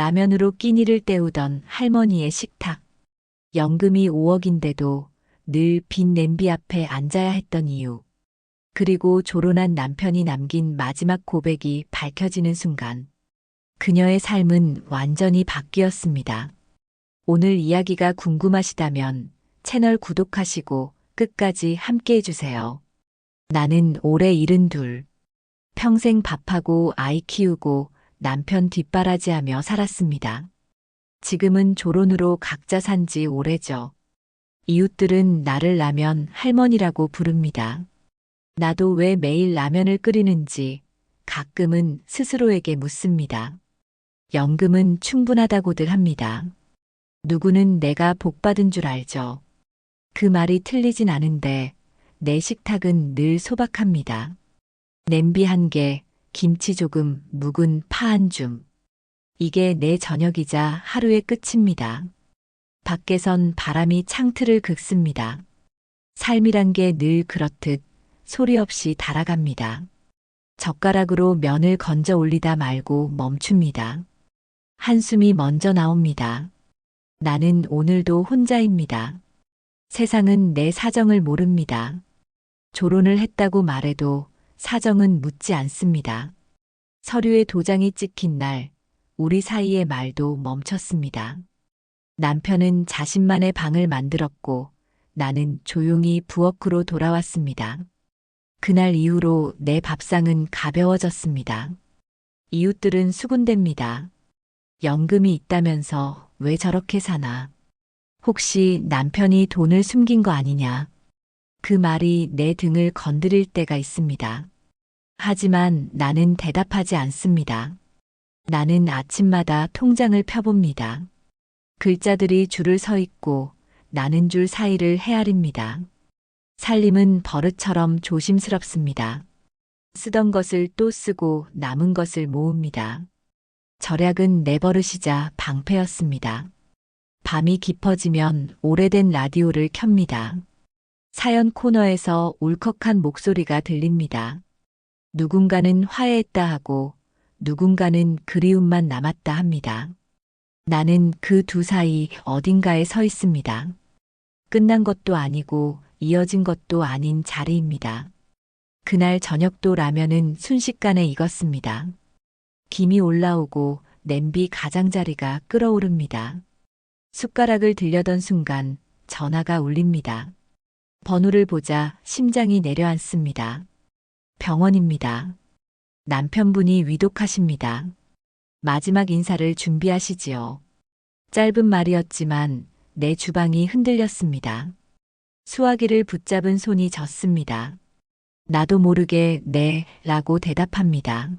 라면으로 끼니를 때우던 할머니의 식탁. 연금이 5억인데도 늘 빈 냄비 앞에 앉아야 했던 이유. 그리고 조론한 남편이 남긴 마지막 고백이 밝혀지는 순간. 그녀의 삶은 완전히 바뀌었습니다. 오늘 이야기가 궁금하시다면 채널 구독하시고 끝까지 함께 해주세요. 나는 올해 72. 평생 밥하고 아이 키우고 남편 뒷바라지하며 살았습니다. 지금은 조론으로 각자 산 지 오래죠. 이웃들은 나를 라면 할머니라고 부릅니다. 나도 왜 매일 라면을 끓이는지 가끔은 스스로에게 묻습니다. 연금은 충분하다고들 합니다. 누구는 내가 복받은 줄 알죠. 그 말이 틀리진 않은데 내 식탁은 늘 소박합니다. 냄비 한 개, 김치 조금, 묵은 파 한 줌. 이게 내 저녁이자 하루의 끝입니다. 밖에선 바람이 창틀을 긁습니다. 삶이란 게 늘 그렇듯 소리 없이 달아갑니다. 젓가락으로 면을 건져 올리다 말고 멈춥니다. 한숨이 먼저 나옵니다. 나는 오늘도 혼자입니다. 세상은 내 사정을 모릅니다. 조론을 했다고 말해도 사정은 묻지 않습니다. 서류에 도장이 찍힌 날, 우리 사이의 말도 멈췄습니다. 남편은 자신만의 방을 만들었고 나는 조용히 부엌으로 돌아왔습니다. 그날 이후로 내 밥상은 가벼워졌습니다. 이웃들은 수군댑니다. 연금이 있다면서 왜 저렇게 사나? 혹시 남편이 돈을 숨긴 거 아니냐? 그 말이 내 등을 건드릴 때가 있습니다. 하지만 나는 대답하지 않습니다. 나는 아침마다 통장을 펴봅니다. 글자들이 줄을 서 있고 나는 줄 사이를 헤아립니다. 살림은 버릇처럼 조심스럽습니다. 쓰던 것을 또 쓰고 남은 것을 모읍니다. 절약은 내 버릇이자 방패였습니다. 밤이 깊어지면 오래된 라디오를 켭니다. 사연 코너에서 울컥한 목소리가 들립니다. 누군가는 화해했다 하고 누군가는 그리움만 남았다 합니다. 나는 그 두 사이 어딘가에 서 있습니다. 끝난 것도 아니고 이어진 것도 아닌 자리입니다. 그날 저녁도 라면은 순식간에 익었습니다. 김이 올라오고 냄비 가장자리가 끓어오릅니다. 숟가락을 들려던 순간 전화가 울립니다. 번호를 보자 심장이 내려앉습니다. 병원입니다. 남편분이 위독하십니다. 마지막 인사를 준비하시지요. 짧은 말이었지만 내 주방이 흔들렸습니다. 수화기를 붙잡은 손이 젖습니다. 나도 모르게 네 라고 대답합니다.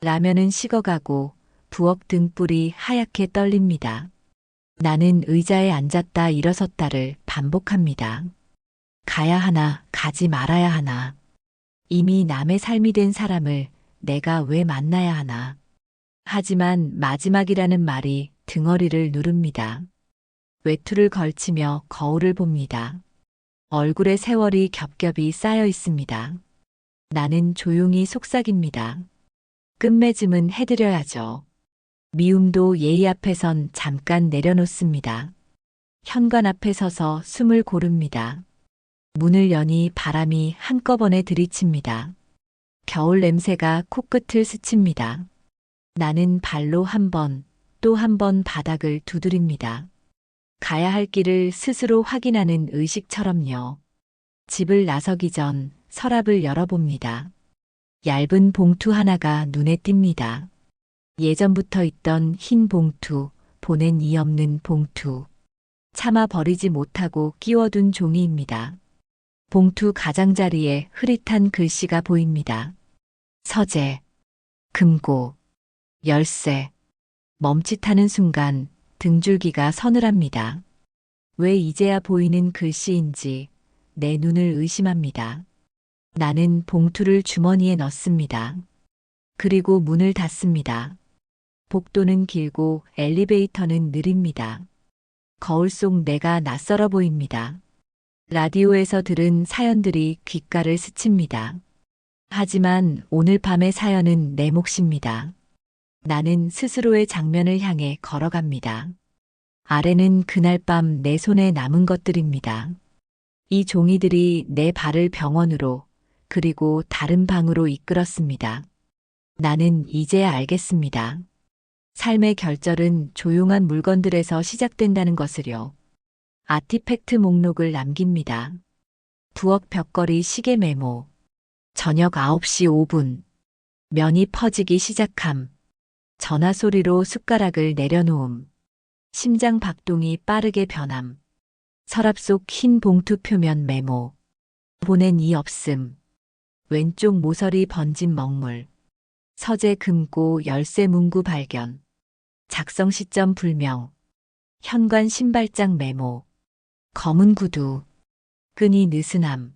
라면은 식어가고 부엌 등불이 하얗게 떨립니다. 나는 의자에 앉았다 일어섰다를 반복합니다. 가야 하나, 가지 말아야 하나. 이미 남의 삶이 된 사람을 내가 왜 만나야 하나. 하지만 마지막이라는 말이 등허리를 누릅니다. 외투를 걸치며 거울을 봅니다. 얼굴에 세월이 겹겹이 쌓여 있습니다. 나는 조용히 속삭입니다. 끝맺음은 해드려야죠. 미움도 예의 앞에선 잠깐 내려놓습니다. 현관 앞에 서서 숨을 고릅니다. 문을 여니 바람이 한꺼번에 들이칩니다. 겨울 냄새가 코끝을 스칩니다. 나는 발로 한 번, 또 한 번 바닥을 두드립니다. 가야 할 길을 스스로 확인하는 의식처럼요. 집을 나서기 전 서랍을 열어봅니다. 얇은 봉투 하나가 눈에 띕니다. 예전부터 있던 흰 봉투, 보낸 이 없는 봉투. 차마 버리지 못하고 끼워둔 종이입니다. 봉투 가장자리에 흐릿한 글씨가 보입니다. 서재, 금고, 열쇠. 멈칫하는 순간 등줄기가 서늘합니다. 왜 이제야 보이는 글씨인지 내 눈을 의심합니다. 나는 봉투를 주머니에 넣습니다. 그리고 문을 닫습니다. 복도는 길고 엘리베이터는 느립니다. 거울 속 내가 낯설어 보입니다. 라디오에서 들은 사연들이 귓가를 스칩니다. 하지만 오늘 밤의 사연은 내 몫입니다. 나는 스스로의 장면을 향해 걸어갑니다. 아래는 그날 밤 내 손에 남은 것들입니다. 이 종이들이 내 발을 병원으로 그리고 다른 방으로 이끌었습니다. 나는 이제야 알겠습니다. 삶의 결절은 조용한 물건들에서 시작된다는 것을요. 아티팩트 목록을 남깁니다. 부엌 벽걸이 시계 메모. 저녁 9시 5분. 면이 퍼지기 시작함. 전화 소리로 숟가락을 내려놓음. 심장 박동이 빠르게 변함. 서랍 속 흰 봉투 표면 메모. 보낸 이 없음. 왼쪽 모서리 번진 먹물. 서재 금고 열쇠 문구 발견. 작성 시점 불명. 현관 신발장 메모. 검은 구두. 끈이 느슨함.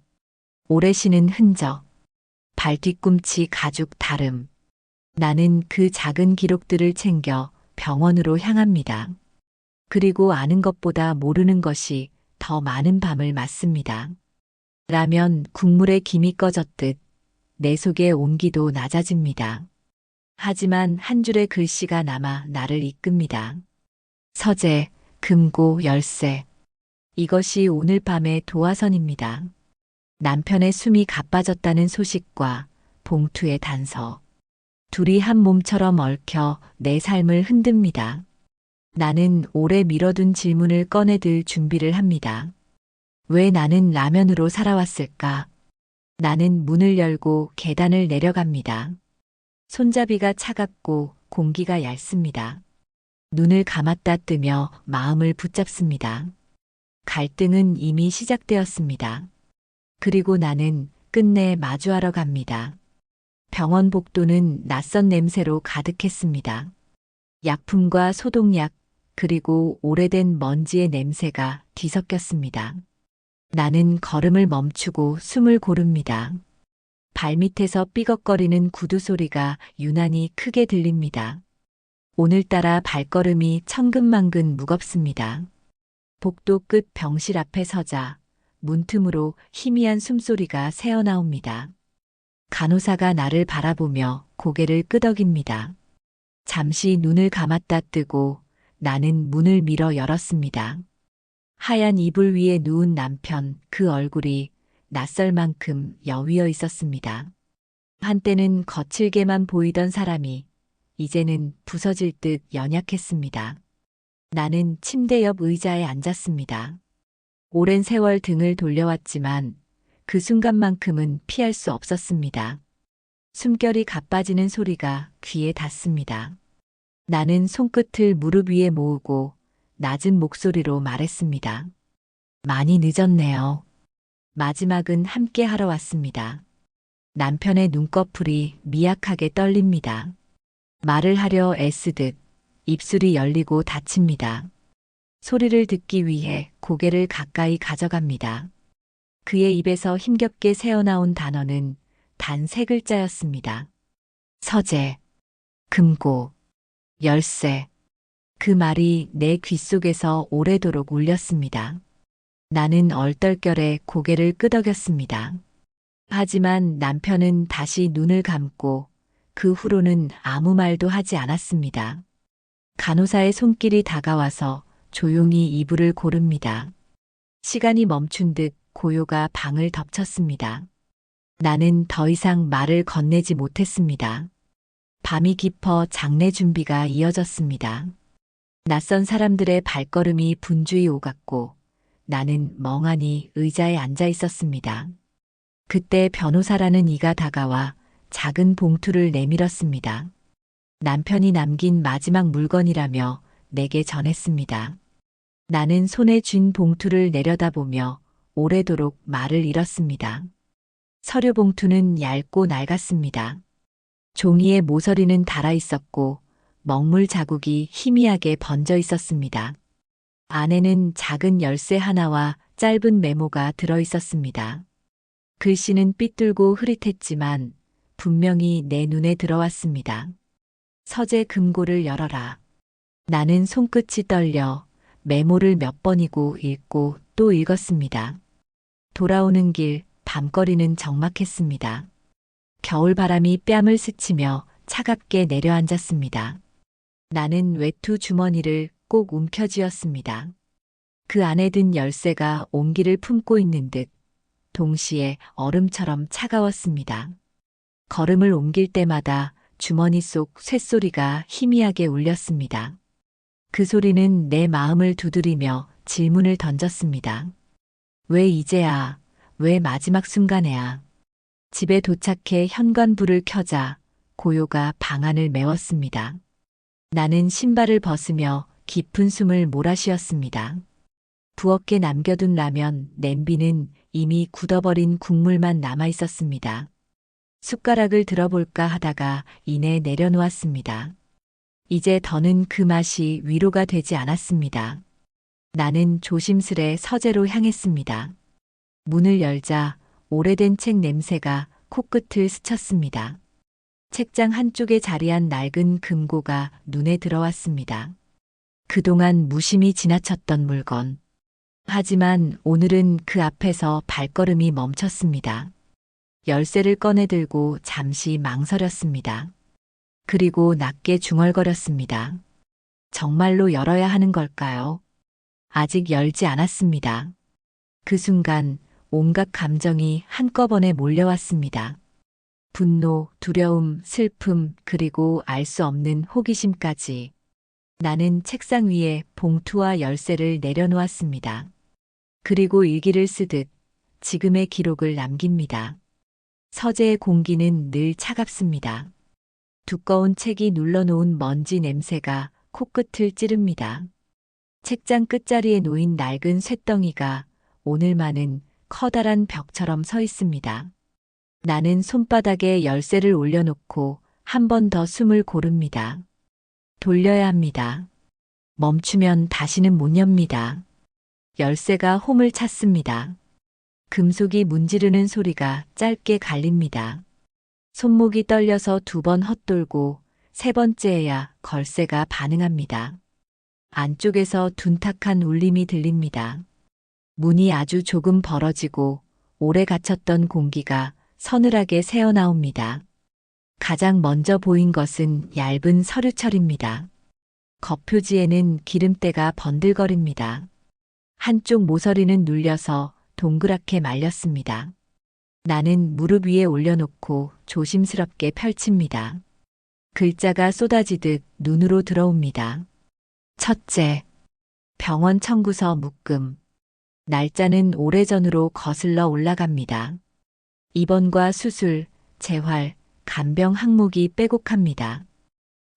오래 쉬는 흔적. 발 뒤꿈치 가죽 다름. 나는 그 작은 기록들을 챙겨 병원으로 향합니다. 그리고 아는 것보다 모르는 것이 더 많은 밤을 맞습니다. 라면 국물의 김이 꺼졌듯 내 속의 온기도 낮아집니다. 하지만 한 줄의 글씨가 남아 나를 이끕니다. 서재, 금고, 열쇠. 이것이 오늘 밤의 도화선입니다. 남편의 숨이 가빠졌다는 소식과 봉투의 단서. 둘이 한 몸처럼 얽혀 내 삶을 흔듭니다. 나는 오래 미뤄둔 질문을 꺼내들 준비를 합니다. 왜 나는 라면으로 살아왔을까? 나는 문을 열고 계단을 내려갑니다. 손잡이가 차갑고 공기가 얇습니다. 눈을 감았다 뜨며 마음을 붙잡습니다. 갈등은 이미 시작되었습니다. 그리고 나는 끝내 마주하러 갑니다. 병원 복도는 낯선 냄새로 가득했습니다. 약품과 소독약, 그리고 오래된 먼지의 냄새가 뒤섞였습니다. 나는 걸음을 멈추고 숨을 고릅니다. 발밑에서 삐걱거리는 구두 소리가 유난히 크게 들립니다. 오늘따라 발걸음이 천근만근 무겁습니다. 복도 끝 병실 앞에 서자 문틈으로 희미한 숨소리가 새어나옵니다. 간호사가 나를 바라보며 고개를 끄덕입니다. 잠시 눈을 감았다 뜨고 나는 문을 밀어 열었습니다. 하얀 이불 위에 누운 남편, 그 얼굴이 낯설 만큼 여위어 있었습니다. 한때는 거칠게만 보이던 사람이 이제는 부서질 듯 연약했습니다. 나는 침대 옆 의자에 앉았습니다. 오랜 세월 등을 돌려왔지만 그 순간만큼은 피할 수 없었습니다. 숨결이 가빠지는 소리가 귀에 닿습니다. 나는 손끝을 무릎 위에 모으고 낮은 목소리로 말했습니다. 많이 늦었네요. 마지막은 함께 하러 왔습니다. 남편의 눈꺼풀이 미약하게 떨립니다. 말을 하려 애쓰듯 입술이 열리고 닫힙니다. 소리를 듣기 위해 고개를 가까이 가져갑니다. 그의 입에서 힘겹게 새어나온 단어는 단 3글자였습니다. 서재, 금고, 열쇠. 그 말이 내 귓속에서 오래도록 울렸습니다. 나는 얼떨결에 고개를 끄덕였습니다. 하지만 남편은 다시 눈을 감고 그 후로는 아무 말도 하지 않았습니다. 간호사의 손길이 다가와서 조용히 이불을 고릅니다. 시간이 멈춘 듯 고요가 방을 덮쳤습니다. 나는 더 이상 말을 건네지 못했습니다. 밤이 깊어 장례 준비가 이어졌습니다. 낯선 사람들의 발걸음이 분주히 오갔고 나는 멍하니 의자에 앉아 있었습니다. 그때 변호사라는 이가 다가와 작은 봉투를 내밀었습니다. 남편이 남긴 마지막 물건이라며 내게 전했습니다. 나는 손에 쥔 봉투를 내려다보며 오래도록 말을 잃었습니다. 서류 봉투는 얇고 낡았습니다. 종이의 모서리는 닳아 있었고 먹물 자국이 희미하게 번져 있었습니다. 안에는 작은 열쇠 하나와 짧은 메모가 들어 있었습니다. 글씨는 삐뚤고 흐릿했지만 분명히 내 눈에 들어왔습니다. 서재 금고를 열어라. 나는 손끝이 떨려 메모를 몇 번이고 읽고 또 읽었습니다. 돌아오는 길 밤거리는 적막했습니다. 겨울바람이 뺨을 스치며 차갑게 내려앉았습니다. 나는 외투 주머니를 꼭 움켜쥐었습니다. 그 안에 든 열쇠가 온기를 품고 있는 듯 동시에 얼음처럼 차가웠습니다. 걸음을 옮길 때마다 주머니 속 쇳소리가 희미하게 울렸습니다. 그 소리는 내 마음을 두드리며 질문을 던졌습니다. 왜 이제야? 왜 마지막 순간에야? 집에 도착해 현관불을 켜자 고요가 방 안을 메웠습니다. 나는 신발을 벗으며 깊은 숨을 몰아쉬었습니다. 부엌에 남겨둔 라면 냄비는 이미 굳어버린 국물만 남아 있었습니다. 숟가락을 들어볼까 하다가 이내 내려놓았습니다. 이제 더는 그 맛이 위로가 되지 않았습니다. 나는 조심스레 서재로 향했습니다. 문을 열자 오래된 책 냄새가 코끝을 스쳤습니다. 책장 한쪽에 자리한 낡은 금고가 눈에 들어왔습니다. 그동안 무심히 지나쳤던 물건. 하지만 오늘은 그 앞에서 발걸음이 멈췄습니다. 열쇠를 꺼내들고 잠시 망설였습니다. 그리고 낮게 중얼거렸습니다. 정말로 열어야 하는 걸까요? 아직 열지 않았습니다. 그 순간 온갖 감정이 한꺼번에 몰려왔습니다. 분노, 두려움, 슬픔, 그리고 알 수 없는 호기심까지. 나는 책상 위에 봉투와 열쇠를 내려놓았습니다. 그리고 일기를 쓰듯 지금의 기록을 남깁니다. 서재의 공기는 늘 차갑습니다. 두꺼운 책이 눌러놓은 먼지 냄새가 코끝을 찌릅니다. 책장 끝자리에 놓인 낡은 쇳덩이가 오늘만은 커다란 벽처럼 서 있습니다. 나는 손바닥에 열쇠를 올려놓고 한 번 더 숨을 고릅니다. 돌려야 합니다. 멈추면 다시는 못 엽니다. 열쇠가 홈을 찼습니다. 금속이 문지르는 소리가 짧게 갈립니다. 손목이 떨려서 2번 헛돌고 3번째에야 걸쇠가 반응합니다. 안쪽에서 둔탁한 울림이 들립니다. 문이 아주 조금 벌어지고 오래 갇혔던 공기가 서늘하게 새어나옵니다. 가장 먼저 보인 것은 얇은 서류철입니다. 겉표지에는 기름때가 번들거립니다. 한쪽 모서리는 눌려서 동그랗게 말렸습니다. 나는 무릎 위에 올려놓고 조심스럽게 펼칩니다. 글자가 쏟아지듯 눈으로 들어옵니다. 첫째, 병원 청구서 묶음. 날짜는 오래전으로 거슬러 올라갑니다. 입원과 수술, 재활, 간병 항목이 빼곡합니다.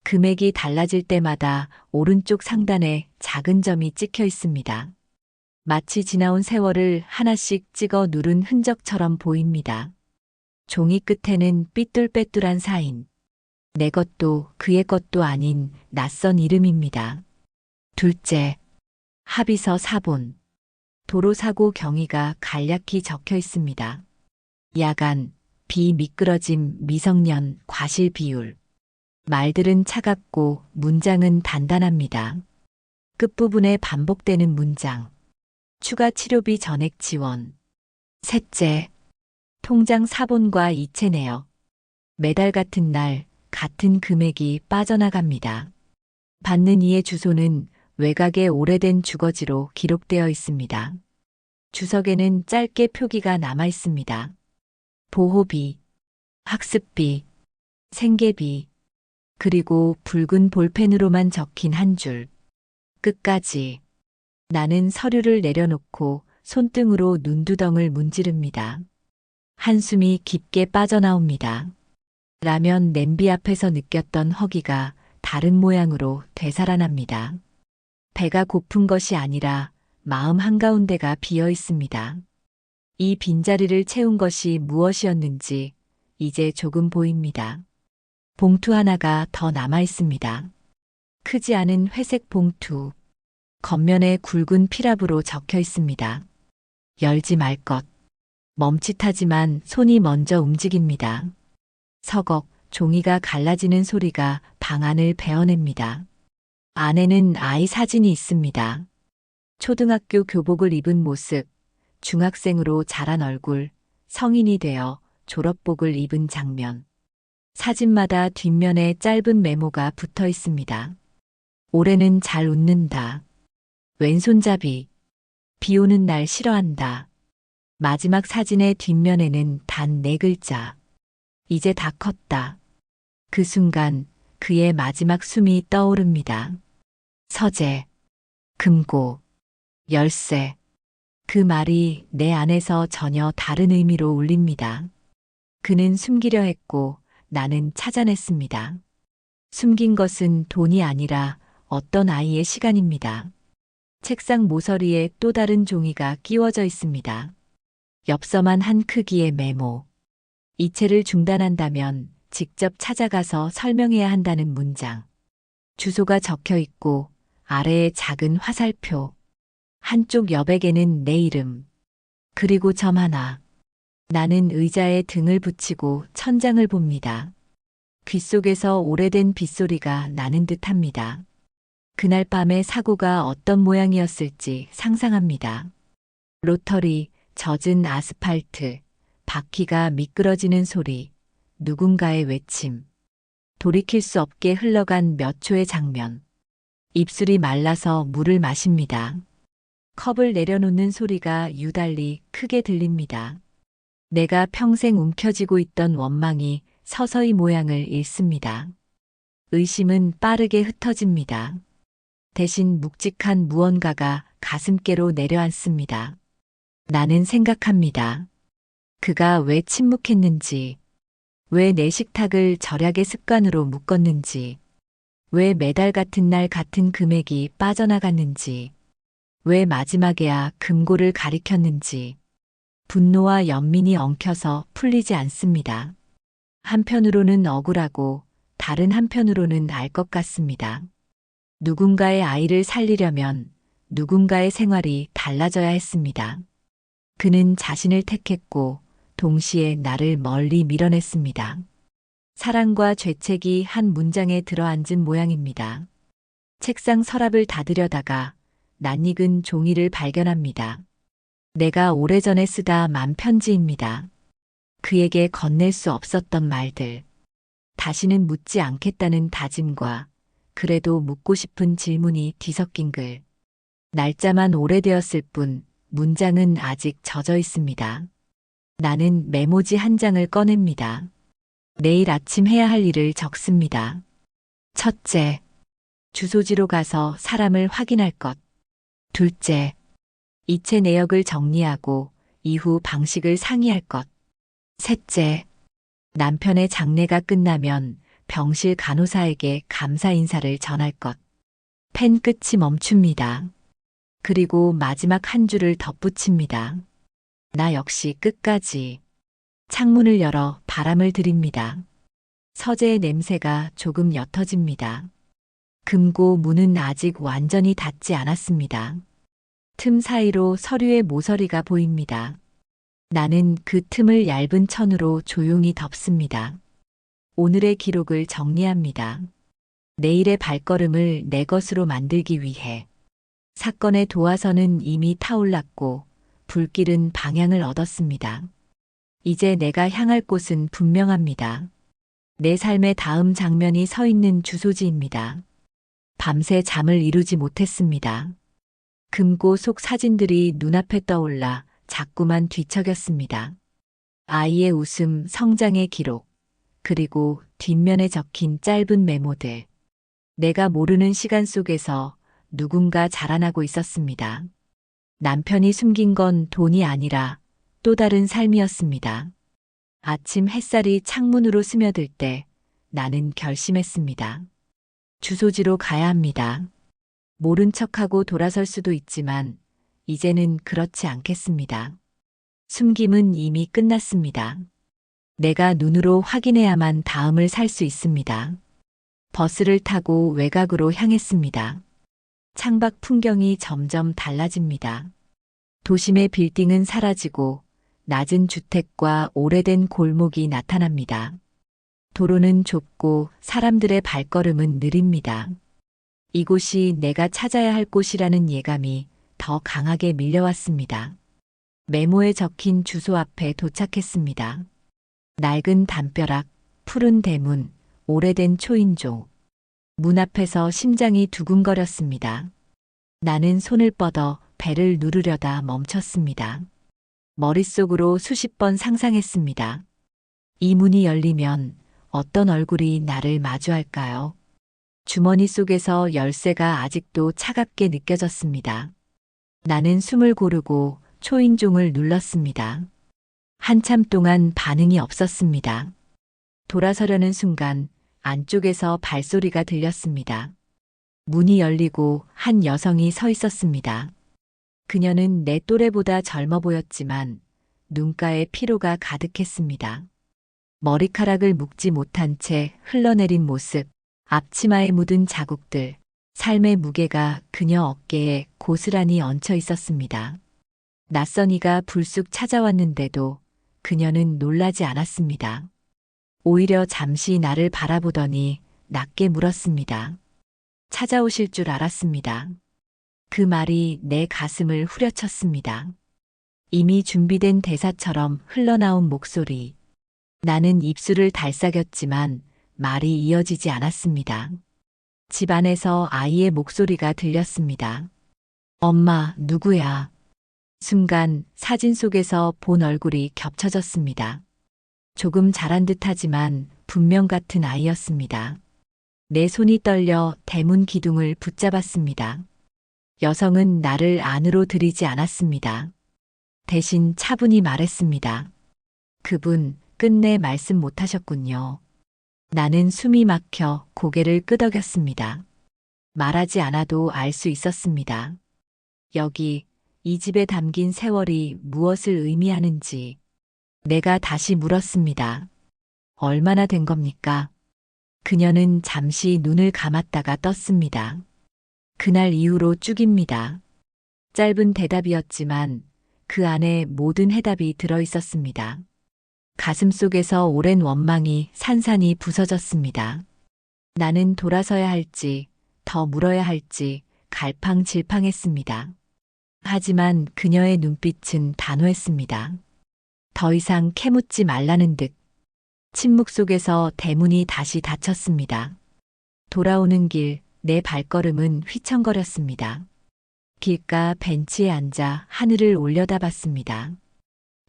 금액이 달라질 때마다 오른쪽 상단에 작은 점이 찍혀 있습니다. 마치 지나온 세월을 하나씩 찍어 누른 흔적처럼 보입니다. 종이 끝에는 삐뚤빼뚤한 사인. 내 것도 그의 것도 아닌 낯선 이름입니다. 둘째, 합의서 사본. 도로사고 경위가 간략히 적혀 있습니다. 야간, 비 미끄러짐, 미성년, 과실 비율. 말들은 차갑고 문장은 단단합니다. 끝부분에 반복되는 문장. 추가 치료비 전액 지원. 셋째, 통장 사본과 이체 내역. 매달 같은 날, 같은 금액이 빠져나갑니다. 받는 이의 주소는 외곽의 오래된 주거지로 기록되어 있습니다. 주석에는 짧게 표기가 남아 있습니다. 보호비, 학습비, 생계비, 그리고 붉은 볼펜으로만 적힌 한 줄. 끝까지. 나는 서류를 내려놓고 손등으로 눈두덩을 문지릅니다. 한숨이 깊게 빠져나옵니다. 라면 냄비 앞에서 느꼈던 허기가 다른 모양으로 되살아납니다. 배가 고픈 것이 아니라 마음 한가운데가 비어 있습니다. 이 빈자리를 채운 것이 무엇이었는지 이제 조금 보입니다. 봉투 하나가 더 남아 있습니다. 크지 않은 회색 봉투. 겉면에 굵은 피랍으로 적혀 있습니다. 열지 말 것. 멈칫하지만 손이 먼저 움직입니다. 서걱, 종이가 갈라지는 소리가 방 안을 베어냅니다. 안에는 아이 사진이 있습니다. 초등학교 교복을 입은 모습, 중학생으로 자란 얼굴, 성인이 되어 졸업복을 입은 장면. 사진마다 뒷면에 짧은 메모가 붙어 있습니다. 올해는 잘 웃는다. 왼손잡이. 비 오는 날 싫어한다. 마지막 사진의 뒷면에는 단 4글자. 이제 다 컸다. 그 순간 그의 마지막 숨이 떠오릅니다. 서재, 금고, 열쇠. 그 말이 내 안에서 전혀 다른 의미로 울립니다. 그는 숨기려 했고 나는 찾아냈습니다. 숨긴 것은 돈이 아니라 어떤 아이의 시간입니다. 책상 모서리에 또 다른 종이가 끼워져 있습니다. 엽서만 한 크기의 메모. 이체를 중단한다면 직접 찾아가서 설명해야 한다는 문장. 주소가 적혀 있고 아래에 작은 화살표. 한쪽 여백에는 내 이름. 그리고 점 하나. 나는 의자에 등을 붙이고 천장을 봅니다. 귓속에서 오래된 빗소리가 나는 듯합니다. 그날 밤의 사고가 어떤 모양이었을지 상상합니다. 로터리, 젖은 아스팔트, 바퀴가 미끄러지는 소리, 누군가의 외침, 돌이킬 수 없게 흘러간 몇 초의 장면. 입술이 말라서 물을 마십니다. 컵을 내려놓는 소리가 유달리 크게 들립니다. 내가 평생 움켜쥐고 있던 원망이 서서히 모양을 잃습니다. 의심은 빠르게 흩어집니다. 대신 묵직한 무언가가 가슴께로 내려앉습니다. 나는 생각합니다. 그가 왜 침묵했는지, 왜 내 식탁을 절약의 습관으로 묶었는지, 왜 매달 같은 날 같은 금액이 빠져나갔는지, 왜 마지막에야 금고를 가리켰는지, 분노와 연민이 엉켜서 풀리지 않습니다. 한편으로는 억울하고 다른 한편으로는 알 것 같습니다. 누군가의 아이를 살리려면 누군가의 생활이 달라져야 했습니다. 그는 자신을 택했고 동시에 나를 멀리 밀어냈습니다. 사랑과 죄책이 한 문장에 들어앉은 모양입니다. 책상 서랍을 닫으려다가 낯익은 종이를 발견합니다. 내가 오래전에 쓰다 만 편지입니다. 그에게 건넬 수 없었던 말들. 다시는 묻지 않겠다는 다짐과 그래도 묻고 싶은 질문이 뒤섞인 글. 날짜만 오래되었을 뿐 문장은 아직 젖어 있습니다. 나는 메모지 한 장을 꺼냅니다. 내일 아침 해야 할 일을 적습니다. 첫째, 주소지로 가서 사람을 확인할 것. 둘째, 이체 내역을 정리하고 이후 방식을 상의할 것. 셋째, 남편의 장례가 끝나면 병실 간호사에게 감사 인사를 전할 것. 펜 끝이 멈춥니다. 그리고 마지막 한 줄을 덧붙입니다. 나 역시 끝까지. 창문을 열어 바람을 들입니다. 서재의 냄새가 조금 옅어집니다. 금고 문은 아직 완전히 닫지 않았습니다. 틈 사이로 서류의 모서리가 보입니다. 나는 그 틈을 얇은 천으로 조용히 덮습니다. 오늘의 기록을 정리합니다. 내일의 발걸음을 내 것으로 만들기 위해. 사건의 도화선은 이미 타올랐고 불길은 방향을 얻었습니다. 이제 내가 향할 곳은 분명합니다. 내 삶의 다음 장면이 서 있는 주소지입니다. 밤새 잠을 이루지 못했습니다. 금고 속 사진들이 눈앞에 떠올라 자꾸만 뒤척였습니다. 아이의 웃음, 성장의 기록, 그리고 뒷면에 적힌 짧은 메모들. 내가 모르는 시간 속에서 누군가 자라나고 있었습니다. 남편이 숨긴 건 돈이 아니라 또 다른 삶이었습니다. 아침 햇살이 창문으로 스며들 때 나는 결심했습니다. 주소지로 가야 합니다. 모른 척하고 돌아설 수도 있지만 이제는 그렇지 않겠습니다. 숨김은 이미 끝났습니다. 내가 눈으로 확인해야만 다음을 살 수 있습니다. 버스를 타고 외곽으로 향했습니다. 창밖 풍경이 점점 달라집니다. 도심의 빌딩은 사라지고 낮은 주택과 오래된 골목이 나타납니다. 도로는 좁고 사람들의 발걸음은 느립니다. 이곳이 내가 찾아야 할 곳이라는 예감이 더 강하게 밀려왔습니다. 메모에 적힌 주소 앞에 도착했습니다. 낡은 담벼락, 푸른 대문, 오래된 초인종. 문 앞에서 심장이 두근거렸습니다. 나는 손을 뻗어 배를 누르려다 멈췄습니다. 머릿속으로 수십 번 상상했습니다. 이 문이 열리면 어떤 얼굴이 나를 마주할까요? 주머니 속에서 열쇠가 아직도 차갑게 느껴졌습니다. 나는 숨을 고르고 초인종을 눌렀습니다. 한참 동안 반응이 없었습니다. 돌아서려는 순간 안쪽에서 발소리가 들렸습니다. 문이 열리고 한 여성이 서 있었습니다. 그녀는 내 또래보다 젊어 보였지만 눈가에 피로가 가득했습니다. 머리카락을 묶지 못한 채 흘러내린 모습, 앞치마에 묻은 자국들, 삶의 무게가 그녀 어깨에 고스란히 얹혀 있었습니다. 낯선 이가 불쑥 찾아왔는데도 그녀는 놀라지 않았습니다. 오히려 잠시 나를 바라보더니 낮게 물었습니다. 찾아오실 줄 알았습니다. 그 말이 내 가슴을 후려쳤습니다. 이미 준비된 대사처럼 흘러나온 목소리. 나는 입술을 달싹였지만 말이 이어지지 않았습니다. 집 안에서 아이의 목소리가 들렸습니다. 엄마, 누구야? 순간 사진 속에서 본 얼굴이 겹쳐졌습니다. 조금 자란 듯하지만 분명 같은 아이였습니다. 내 손이 떨려 대문 기둥을 붙잡았습니다. 여성은 나를 안으로 들이지 않았습니다. 대신 차분히 말했습니다. 그분 끝내 말씀 못하셨군요. 나는 숨이 막혀 고개를 끄덕였습니다. 말하지 않아도 알 수 있었습니다. 여기, 이 집에 담긴 세월이 무엇을 의미하는지. 내가 다시 물었습니다. 얼마나 된 겁니까? 그녀는 잠시 눈을 감았다가 떴습니다. 그날 이후로 쭉입니다. 짧은 대답이었지만 그 안에 모든 해답이 들어 있었습니다. 가슴 속에서 오랜 원망이 산산이 부서졌습니다. 나는 돌아서야 할지, 더 물어야 할지 갈팡질팡했습니다. 하지만 그녀의 눈빛은 단호했습니다. 더 이상 캐묻지 말라는 듯. 침묵 속에서 대문이 다시 닫혔습니다. 돌아오는 길, 내 발걸음은 휘청거렸습니다. 길가 벤치에 앉아 하늘을 올려다봤습니다.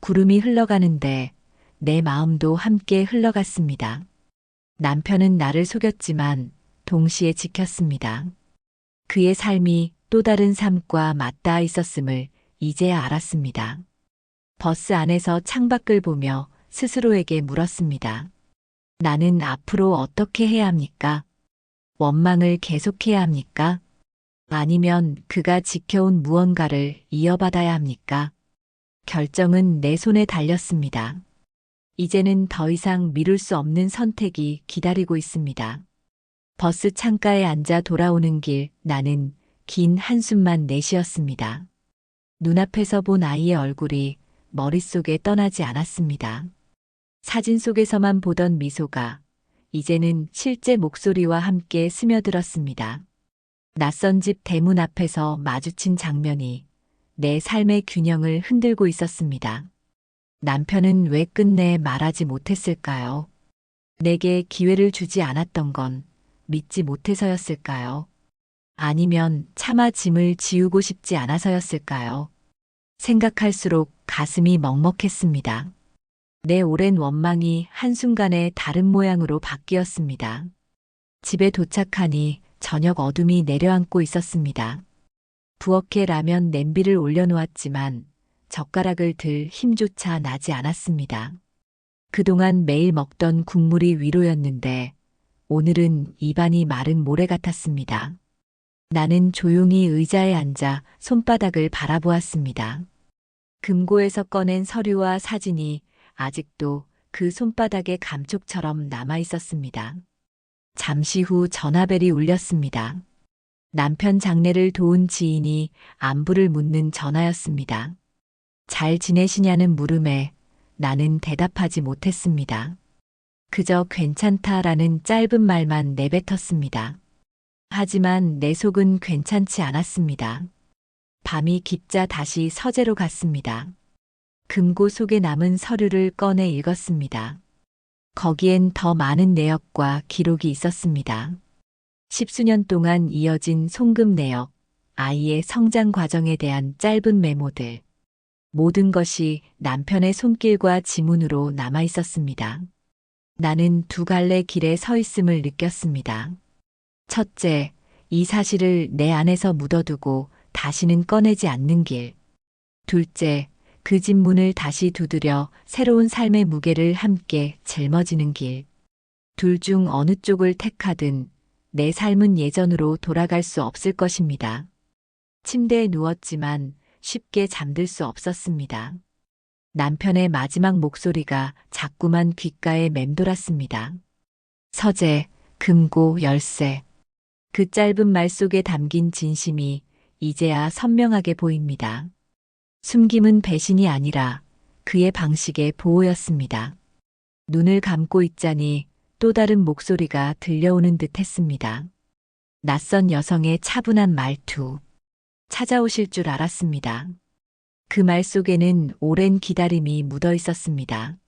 구름이 흘러가는데 내 마음도 함께 흘러갔습니다. 남편은 나를 속였지만 동시에 지켰습니다. 그의 삶이 또 다른 삶과 맞닿아 있었음을 이제야 알았습니다. 버스 안에서 창밖을 보며 스스로에게 물었습니다. 나는 앞으로 어떻게 해야 합니까? 원망을 계속해야 합니까? 아니면 그가 지켜온 무언가를 이어받아야 합니까? 결정은 내 손에 달렸습니다. 이제는 더 이상 미룰 수 없는 선택이 기다리고 있습니다. 버스 창가에 앉아 돌아오는 길, 나는 긴 한숨만 내쉬었습니다. 눈앞에서 본 아이의 얼굴이 머릿속에 떠나지 않았습니다. 사진 속에서만 보던 미소가 이제는 실제 목소리와 함께 스며들었습니다. 낯선 집 대문 앞에서 마주친 장면이 내 삶의 균형을 흔들고 있었습니다. 남편은 왜 끝내 말하지 못했을까요? 내게 기회를 주지 않았던 건 믿지 못해서였을까요? 아니면 차마 짐을 지우고 싶지 않아서였을까요? 생각할수록 가슴이 먹먹했습니다. 내 오랜 원망이 한순간에 다른 모양으로 바뀌었습니다. 집에 도착하니 저녁 어둠이 내려앉고 있었습니다. 부엌에 라면 냄비를 올려놓았지만 젓가락을 들 힘조차 나지 않았습니다. 그동안 매일 먹던 국물이 위로였는데 오늘은 입안이 마른 모래 같았습니다. 나는 조용히 의자에 앉아 손바닥을 바라보았습니다. 금고에서 꺼낸 서류와 사진이 아직도 그 손바닥의 감촉처럼 남아 있었습니다. 잠시 후 전화벨이 울렸습니다. 남편 장례를 도운 지인이 안부를 묻는 전화였습니다. 잘 지내시냐는 물음에 나는 대답하지 못했습니다. 그저 괜찮다라는 짧은 말만 내뱉었습니다. 하지만 내 속은 괜찮지 않았습니다. 밤이 깊자 다시 서재로 갔습니다. 금고 속에 남은 서류를 꺼내 읽었습니다. 거기엔 더 많은 내역과 기록이 있었습니다. 십수년 동안 이어진 송금 내역, 아이의 성장 과정에 대한 짧은 메모들, 모든 것이 남편의 손길과 지문으로 남아 있었습니다. 나는 두 갈래 길에 서 있음을 느꼈습니다. 첫째, 이 사실을 내 안에서 묻어두고 다시는 꺼내지 않는 길. 둘째, 그 집 문을 다시 두드려 새로운 삶의 무게를 함께 짊어지는 길. 둘 중 어느 쪽을 택하든 내 삶은 예전으로 돌아갈 수 없을 것입니다. 침대에 누웠지만 쉽게 잠들 수 없었습니다. 남편의 마지막 목소리가 자꾸만 귓가에 맴돌았습니다. 서재, 금고, 열쇠. 그 짧은 말 속에 담긴 진심이 이제야 선명하게 보입니다. 숨김은 배신이 아니라 그의 방식의 보호였습니다. 눈을 감고 있자니 또 다른 목소리가 들려오는 듯 했습니다. 낯선 여성의 차분한 말투. 찾아오실 줄 알았습니다. 그 말 속에는 오랜 기다림이 묻어 있었습니다.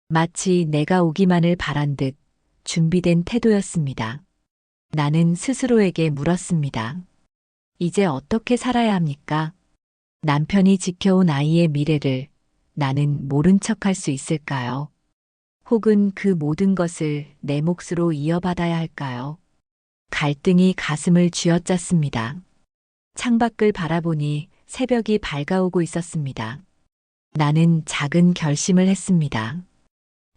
마치 내가 오기만을 바란 듯 준비된 태도였습니다. 나는 스스로에게 물었습니다. 이제 어떻게 살아야 합니까? 남편이 지켜온 아이의 미래를 나는 모른 척할 수 있을까요? 혹은 그 모든 것을 내 몫으로 이어받아야 할까요? 갈등이 가슴을 쥐어짰습니다. 창밖을 바라보니 새벽이 밝아오고 있었습니다. 나는 작은 결심을 했습니다.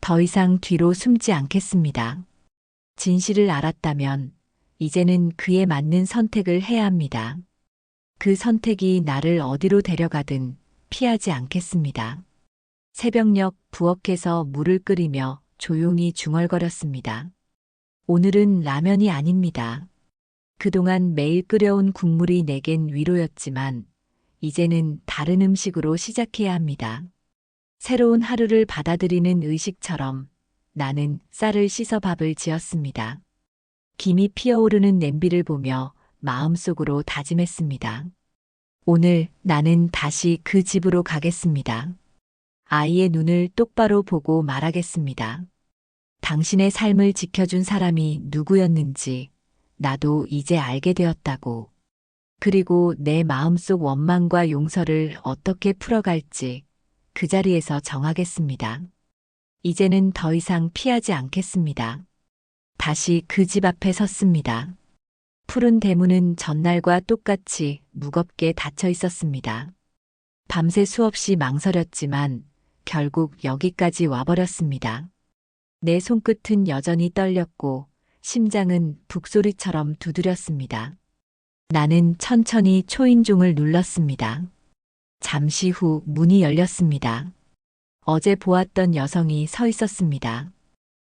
더 이상 뒤로 숨지 않겠습니다. 진실을 알았다면 이제는 그에 맞는 선택을 해야 합니다. 그 선택이 나를 어디로 데려가든 피하지 않겠습니다. 새벽녘 부엌에서 물을 끓이며 조용히 중얼거렸습니다. 오늘은 라면이 아닙니다. 그동안 매일 끓여온 국물이 내겐 위로였지만 이제는 다른 음식으로 시작해야 합니다. 새로운 하루를 받아들이는 의식처럼 나는 쌀을 씻어 밥을 지었습니다. 김이 피어오르는 냄비를 보며 마음속으로 다짐했습니다. 오늘 나는 다시 그 집으로 가겠습니다. 아이의 눈을 똑바로 보고 말하겠습니다. 당신의 삶을 지켜준 사람이 누구였는지 나도 이제 알게 되었다고. 그리고 내 마음속 원망과 용서를 어떻게 풀어갈지 그 자리에서 정하겠습니다. 이제는 더 이상 피하지 않겠습니다. 다시 그 집 앞에 섰습니다. 푸른 대문은 전날과 똑같이 무겁게 닫혀 있었습니다. 밤새 수없이 망설였지만 결국 여기까지 와버렸습니다. 내 손끝은 여전히 떨렸고 심장은 북소리처럼 두드렸습니다. 나는 천천히 초인종을 눌렀습니다. 잠시 후 문이 열렸습니다. 어제 보았던 여성이 서 있었습니다.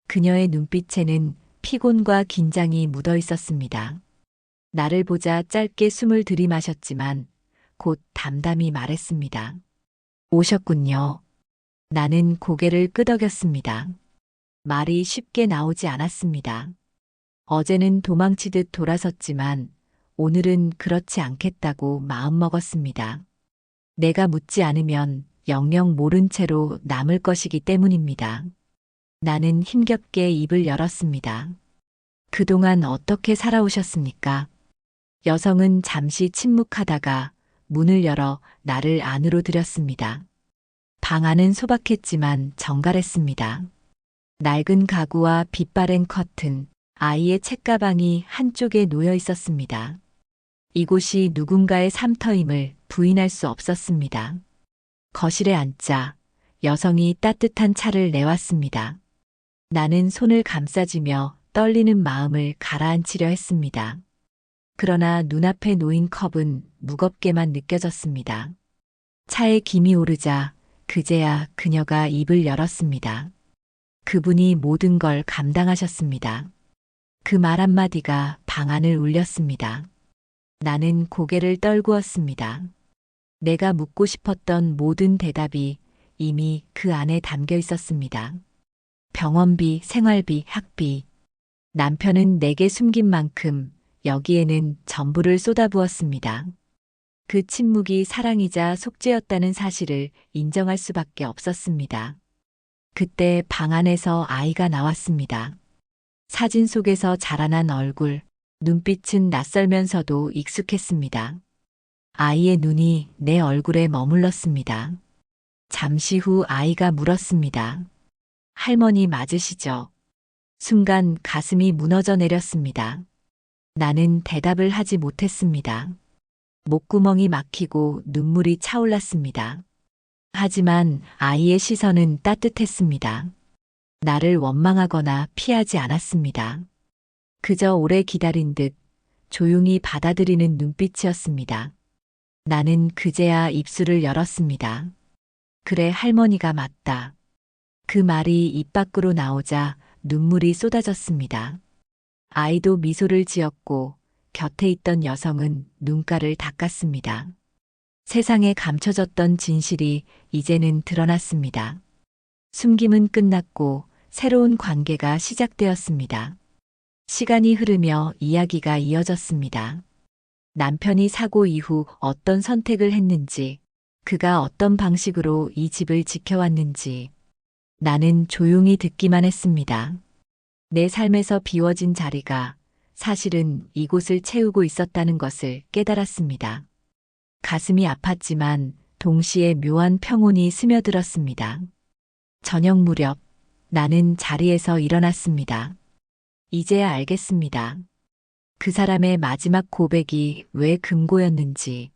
그녀의 눈빛에는 피곤과 긴장이 묻어 있었습니다. 나를 보자 짧게 숨을 들이마셨지만 곧 담담히 말했습니다. 오셨군요. 나는 고개를 끄덕였습니다. 말이 쉽게 나오지 않았습니다. 어제는 도망치듯 돌아섰지만 오늘은 그렇지 않겠다고 마음먹었습니다. 내가 묻지 않으면 영영 모른 채로 남을 것이기 때문입니다. 나는 힘겹게 입을 열었습니다. 그동안 어떻게 살아오셨습니까? 여성은 잠시 침묵하다가 문을 열어 나를 안으로 들였습니다. 방 안은 소박했지만 정갈했습니다. 낡은 가구와 빛바랜 커튼, 아이의 책가방이 한쪽에 놓여 있었습니다. 이곳이 누군가의 삶터임을 부인할 수 없었습니다. 거실에 앉자 여성이 따뜻한 차를 내왔습니다. 나는 손을 감싸쥐며 떨리는 마음을 가라앉히려 했습니다. 그러나 눈앞에 놓인 컵은 무겁게만 느껴졌습니다. 차에 김이 오르자 그제야 그녀가 입을 열었습니다. 그분이 모든 걸 감당하셨습니다. 그 말 한마디가 방안을 울렸습니다. 나는 고개를 떨구었습니다. 내가 묻고 싶었던 모든 대답이 이미 그 안에 담겨 있었습니다. 병원비, 생활비, 학비. 남편은 내게 숨긴 만큼 여기에는 전부를 쏟아부었습니다. 그 침묵이 사랑이자 속죄였다는 사실을 인정할 수밖에 없었습니다. 그때 방 안에서 아이가 나왔습니다. 사진 속에서 자라난 얼굴, 눈빛은 낯설면서도 익숙했습니다. 아이의 눈이 내 얼굴에 머물렀습니다. 잠시 후 아이가 물었습니다. 할머니 맞으시죠? 순간 가슴이 무너져 내렸습니다. 나는 대답을 하지 못했습니다. 목구멍이 막히고 눈물이 차올랐습니다. 하지만 아이의 시선은 따뜻했습니다. 나를 원망하거나 피하지 않았습니다. 그저 오래 기다린 듯 조용히 받아들이는 눈빛이었습니다. 나는 그제야 입술을 열었습니다. 그래, 할머니가 맞다. 그 말이 입 밖으로 나오자 눈물이 쏟아졌습니다. 아이도 미소를 지었고 곁에 있던 여성은 눈가를 닦았습니다. 세상에 감춰졌던 진실이 이제는 드러났습니다. 숨김은 끝났고 새로운 관계가 시작되었습니다. 시간이 흐르며 이야기가 이어졌습니다. 남편이 사고 이후 어떤 선택을 했는지, 그가 어떤 방식으로 이 집을 지켜왔는지, 나는 조용히 듣기만 했습니다. 내 삶에서 비워진 자리가 사실은 이곳을 채우고 있었다는 것을 깨달았습니다. 가슴이 아팠지만 동시에 묘한 평온이 스며들었습니다. 저녁 무렵 나는 자리에서 일어났습니다. 이제야 알겠습니다. 그 사람의 마지막 고백이 왜 금고였는지.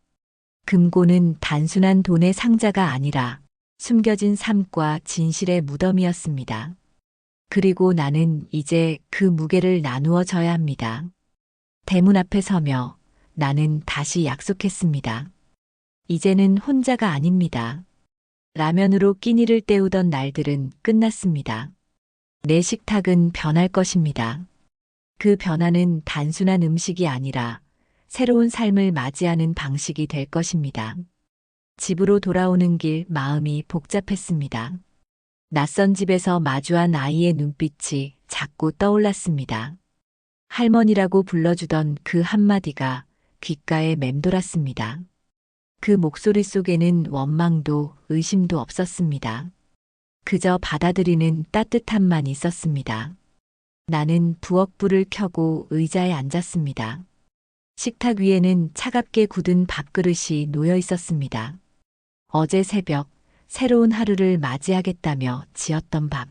금고는 단순한 돈의 상자가 아니라 숨겨진 삶과 진실의 무덤이었습니다. 그리고 나는 이제 그 무게를 나누어 져야 합니다. 대문 앞에 서며 나는 다시 약속했습니다. 이제는 혼자가 아닙니다. 라면으로 끼니를 때우던 날들은 끝났습니다. 내 식탁은 변할 것입니다. 그 변화는 단순한 음식이 아니라 새로운 삶을 맞이하는 방식이 될 것입니다. 집으로 돌아오는 길 마음이 복잡했습니다. 낯선 집에서 마주한 아이의 눈빛이 자꾸 떠올랐습니다. 할머니라고 불러주던 그 한마디가 귓가에 맴돌았습니다. 그 목소리 속에는 원망도 의심도 없었습니다. 그저 받아들이는 따뜻함만 있었습니다. 나는 부엌불을 켜고 의자에 앉았습니다. 식탁 위에는 차갑게 굳은 밥그릇이 놓여 있었습니다. 어제 새벽 새로운 하루를 맞이하겠다며 지었던 밥.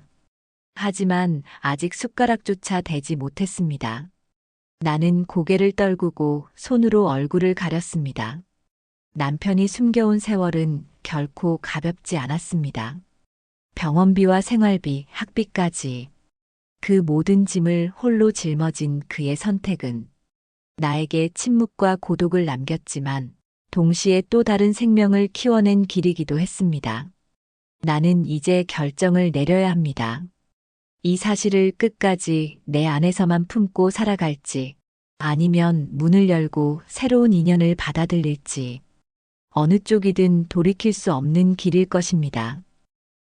하지만 아직 숟가락조차 대지 못했습니다. 나는 고개를 떨구고 손으로 얼굴을 가렸습니다. 남편이 숨겨온 세월은 결코 가볍지 않았습니다. 병원비와 생활비, 학비까지 그 모든 짐을 홀로 짊어진 그의 선택은 나에게 침묵과 고독을 남겼지만 동시에 또 다른 생명을 키워낸 길이기도 했습니다. 나는 이제 결정을 내려야 합니다. 이 사실을 끝까지 내 안에서만 품고 살아갈지, 아니면 문을 열고 새로운 인연을 받아들일지, 어느 쪽이든 돌이킬 수 없는 길일 것입니다.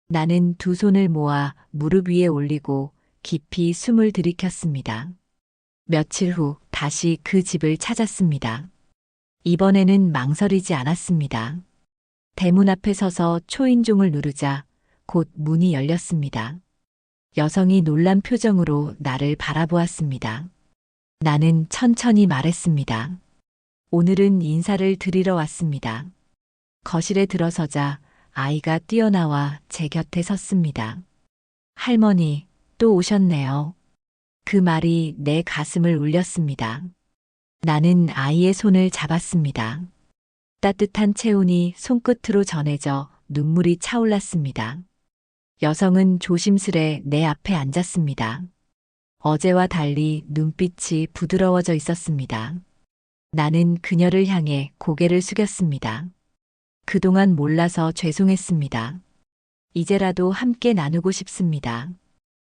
나는 두 손을 모아 무릎 위에 올리고 깊이 숨을 들이켰습니다. 며칠 후 다시 그 집을 찾았습니다. 이번에는 망설이지 않았습니다. 대문 앞에 서서 초인종을 누르자 곧 문이 열렸습니다. 여성이 놀란 표정으로 나를 바라보았습니다. 나는 천천히 말했습니다. 오늘은 인사를 드리러 왔습니다. 거실에 들어서자 아이가 뛰어나와 제 곁에 섰습니다. 할머니, 또 오셨네요. 그 말이 내 가슴을 울렸습니다. 나는 아이의 손을 잡았습니다. 따뜻한 체온이 손끝으로 전해져 눈물이 차올랐습니다. 여성은 조심스레 내 앞에 앉았습니다. 어제와 달리 눈빛이 부드러워져 있었습니다. 나는 그녀를 향해 고개를 숙였습니다. 그동안 몰라서 죄송했습니다. 이제라도 함께 나누고 싶습니다.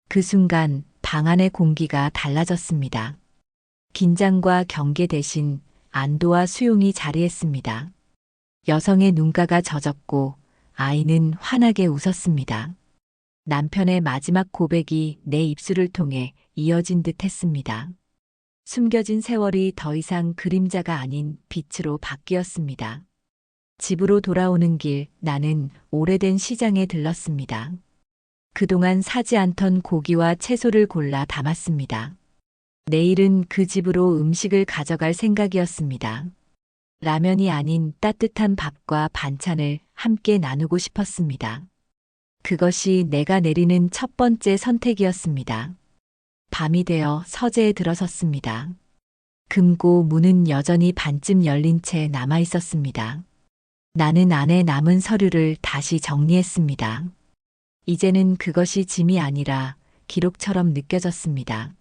그 순간 방 안의 공기가 달라졌습니다. 긴장과 경계 대신 안도와 수용이 자리했습니다. 여성의 눈가가 젖었고 아이는 환하게 웃었습니다. 남편의 마지막 고백이 내 입술을 통해 이어진 듯 했습니다. 숨겨진 세월이 더 이상 그림자가 아닌 빛으로 바뀌었습니다. 집으로 돌아오는 길 나는 오래된 시장에 들렀습니다. 그동안 사지 않던 고기와 채소를 골라 담았습니다. 내일은 그 집으로 음식을 가져갈 생각이었습니다. 라면이 아닌 따뜻한 밥과 반찬을 함께 나누고 싶었습니다. 그것이 내가 내리는 첫 번째 선택이었습니다. 밤이 되어 서재에 들어섰습니다. 금고 문은 여전히 반쯤 열린 채 남아 있었습니다. 나는 안에 남은 서류를 다시 정리했습니다. 이제는 그것이 짐이 아니라 기록처럼 느껴졌습니다.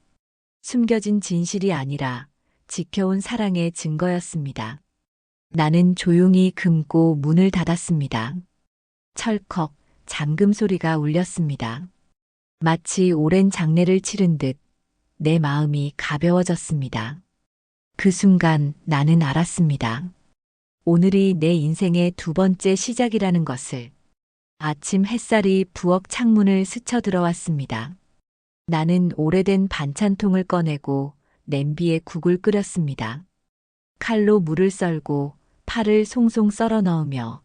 숨겨진 진실이 아니라 지켜온 사랑의 증거였습니다. 나는 조용히 금고 문을 닫았습니다. 철컥 잠금 소리가 울렸습니다. 마치 오랜 장례를 치른 듯 내 마음이 가벼워졌습니다. 그 순간 나는 알았습니다. 오늘이 내 인생의 두 번째 시작이라는 것을. 아침 햇살이 부엌 창문을 스쳐 들어왔습니다. 나는 오래된 반찬통을 꺼내고 냄비에 국을 끓였습니다. 칼로 물을 썰고 파를 송송 썰어 넣으며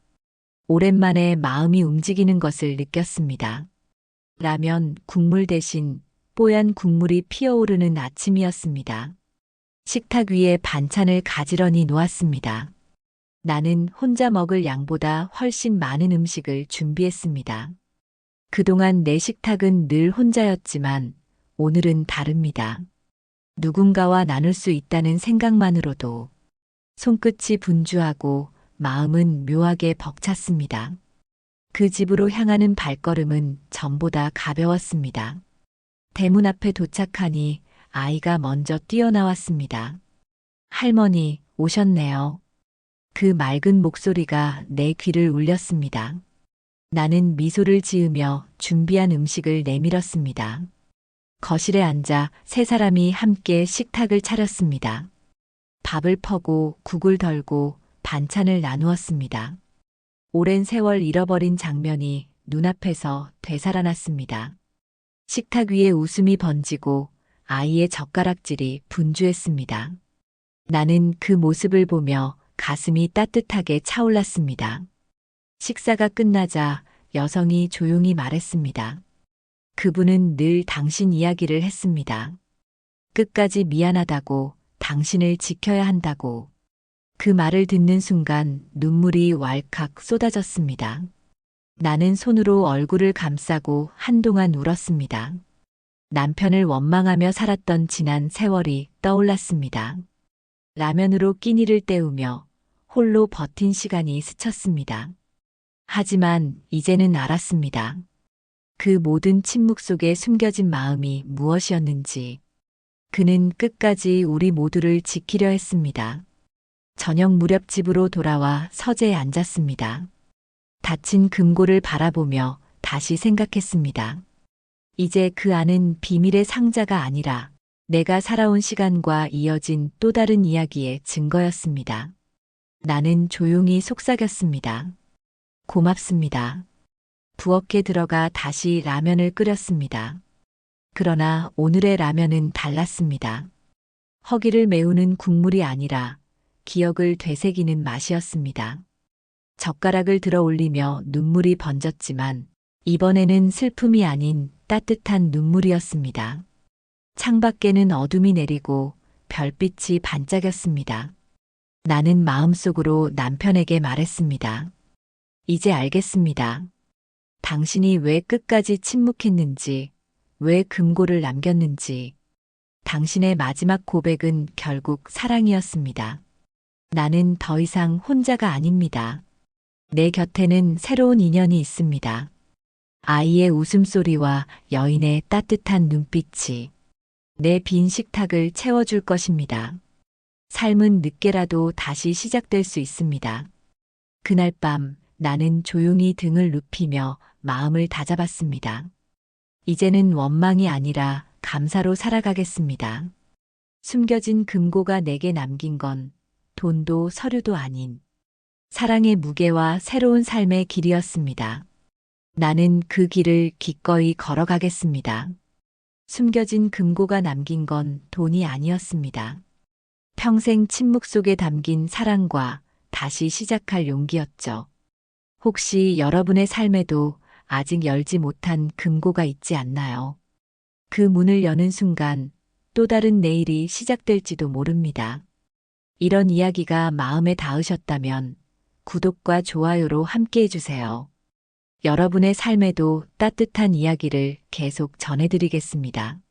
오랜만에 마음이 움직이는 것을 느꼈습니다. 라면 국물 대신 뽀얀 국물이 피어오르는 아침이었습니다. 식탁 위에 반찬을 가지런히 놓았습니다. 나는 혼자 먹을 양보다 훨씬 많은 음식을 준비했습니다. 그동안 내 식탁은 늘 혼자였지만 오늘은 다릅니다. 누군가와 나눌 수 있다는 생각만으로도 손끝이 분주하고 마음은 묘하게 벅찼습니다. 그 집으로 향하는 발걸음은 전보다 가벼웠습니다. 대문 앞에 도착하니 아이가 먼저 뛰어나왔습니다. 할머니, 오셨네요. 그 맑은 목소리가 내 귀를 울렸습니다. 나는 미소를 지으며 준비한 음식을 내밀었습니다. 거실에 앉아 세 사람이 함께 식탁을 차렸습니다. 밥을 퍼고 국을 덜고 반찬을 나누었습니다. 오랜 세월 잃어버린 장면이 눈앞에서 되살아났습니다. 식탁 위에 웃음이 번지고 아이의 젓가락질이 분주했습니다. 나는 그 모습을 보며 가슴이 따뜻하게 차올랐습니다. 식사가 끝나자 여성이 조용히 말했습니다. 그분은 늘 당신 이야기를 했습니다. 끝까지 미안하다고, 당신을 지켜야 한다고. 그 말을 듣는 순간 눈물이 왈칵 쏟아졌습니다. 나는 손으로 얼굴을 감싸고 한동안 울었습니다. 남편을 원망하며 살았던 지난 세월이 떠올랐습니다. 라면으로 끼니를 때우며 홀로 버틴 시간이 스쳤습니다. 하지만 이제는 알았습니다. 그 모든 침묵 속에 숨겨진 마음이 무엇이었는지. 그는 끝까지 우리 모두를 지키려 했습니다. 저녁 무렵 집으로 돌아와 서재에 앉았습니다. 닫힌 금고를 바라보며 다시 생각했습니다. 이제 그 안은 비밀의 상자가 아니라 내가 살아온 시간과 이어진 또 다른 이야기의 증거였습니다. 나는 조용히 속삭였습니다. 고맙습니다. 부엌에 들어가 다시 라면을 끓였습니다. 그러나 오늘의 라면은 달랐습니다. 허기를 메우는 국물이 아니라 기억을 되새기는 맛이었습니다. 젓가락을 들어 올리며 눈물이 번졌지만 이번에는 슬픔이 아닌 따뜻한 눈물이었습니다. 창밖에는 어둠이 내리고 별빛이 반짝였습니다. 나는 마음속으로 남편에게 말했습니다. 이제 알겠습니다. 당신이 왜 끝까지 침묵했는지, 왜 금고를 남겼는지. 당신의 마지막 고백은 결국 사랑이었습니다. 나는 더 이상 혼자가 아닙니다. 내 곁에는 새로운 인연이 있습니다. 아이의 웃음소리와 여인의 따뜻한 눈빛이 내 빈 식탁을 채워줄 것입니다. 삶은 늦게라도 다시 시작될 수 있습니다. 그날 밤 나는 조용히 등을 눕히며 마음을 다잡았습니다. 이제는 원망이 아니라 감사로 살아가겠습니다. 숨겨진 금고가 내게 남긴 건 돈도 서류도 아닌 사랑의 무게와 새로운 삶의 길이었습니다. 나는 그 길을 기꺼이 걸어가겠습니다. 숨겨진 금고가 남긴 건 돈이 아니었습니다. 평생 침묵 속에 담긴 사랑과 다시 시작할 용기였죠. 혹시 여러분의 삶에도 아직 열지 못한 금고가 있지 않나요? 그 문을 여는 순간 또 다른 내일이 시작될지도 모릅니다. 이런 이야기가 마음에 닿으셨다면 구독과 좋아요로 함께 해주세요. 여러분의 삶에도 따뜻한 이야기를 계속 전해드리겠습니다.